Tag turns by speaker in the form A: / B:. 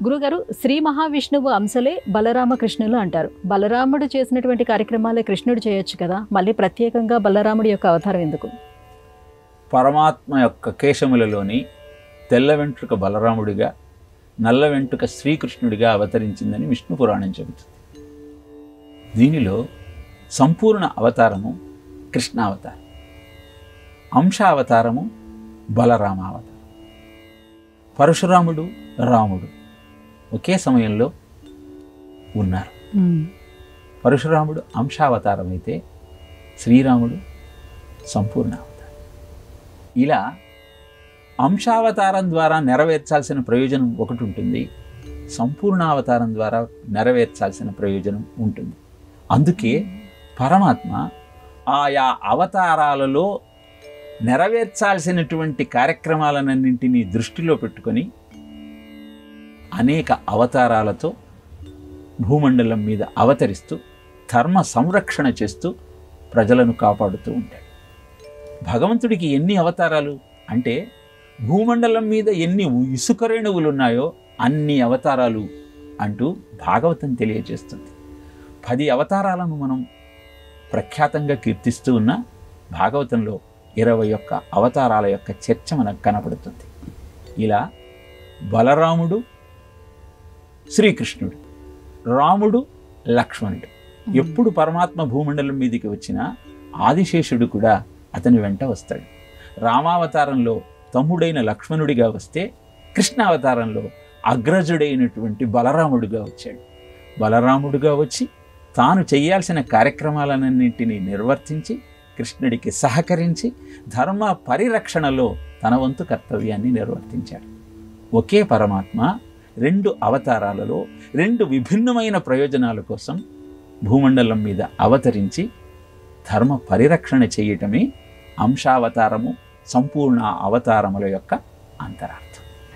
A: గురుగారు, శ్రీ మహావిష్ణువు అంశలే బలరామకృష్ణులు అంటారు. బలరాముడు చేసినటువంటి కార్యక్రమాలే కృష్ణుడు చేయొచ్చు కదా, మళ్ళీ ప్రత్యేకంగా బలరాముడి యొక్క అవతారం ఎందుకు?
B: పరమాత్మ యొక్క కేశములలోని తెల్ల వెంట్రుక బలరాముడిగా, నల్ల వెంట్రుక శ్రీకృష్ణుడిగా అవతరించిందని విష్ణు పురాణం చెబుతుంది. దీనిలో సంపూర్ణ అవతారము కృష్ణావతారం, అంశావతారము బలరామావతారం. పరశురాముడు, రాముడు ఒకే సమయంలో ఉన్నారు. పరశురాముడు అంశావతారం అయితే శ్రీరాముడు సంపూర్ణ అవతారం. ఇలా అంశావతారం ద్వారా నెరవేర్చాల్సిన ప్రయోజనం ఒకటి ఉంటుంది, సంపూర్ణావతారం ద్వారా నెరవేర్చాల్సిన ప్రయోజనం ఉంటుంది. అందుకే పరమాత్మ ఆయా అవతారాలలో నెరవేర్చాల్సినటువంటి కార్యక్రమాలన్నింటినీ దృష్టిలో పెట్టుకొని అనేక అవతారాలతో భూమండలం మీద అవతరిస్తూ ధర్మ సంరక్షణ చేస్తూ ప్రజలను కాపాడుతూ ఉంటాడు. భగవంతుడికి ఎన్ని అవతారాలు అంటే, భూమండలం మీద ఎన్ని ఇసుక రేణువులు ఉన్నాయో అన్ని అవతారాలు అంటూ భాగవతం తెలియజేస్తుంది. 10 అవతారాలను మనం ప్రఖ్యాతంగా కీర్తిస్తూ ఉన్న భాగవతంలో 21 అవతారాల యొక్క చర్చ మనకు కనపడుతుంది. ఇలా బలరాముడు శ్రీకృష్ణుడు, రాముడు లక్ష్మణుడు. ఎప్పుడు పరమాత్మ భూమండలం మీదికి వచ్చినా ఆదిశేషుడు కూడా అతని వెంట వస్తాడు. రామావతారంలో తమ్ముడైన లక్ష్మణుడిగా వస్తే, కృష్ణావతారంలో అగ్రజుడైనటువంటి బలరాముడిగా వచ్చాడు. బలరాముడిగా వచ్చి తాను చేయాల్సిన కార్యక్రమాలన్నింటినీ నిర్వర్తించి కృష్ణుడికి సహకరించి ధర్మ పరిరక్షణలో తన వంతు కర్తవ్యాన్ని నిర్వర్తించాడు. ఒకే పరమాత్మ 2 అవతారాలలో 2 విభిన్నమైన ప్రయోజనాల కోసం భూమండలం మీద అవతరించి ధర్మ పరిరక్షణ చేయటమే అంశావతారము, సంపూర్ణ అవతారముల యొక్క అంతరార్థం.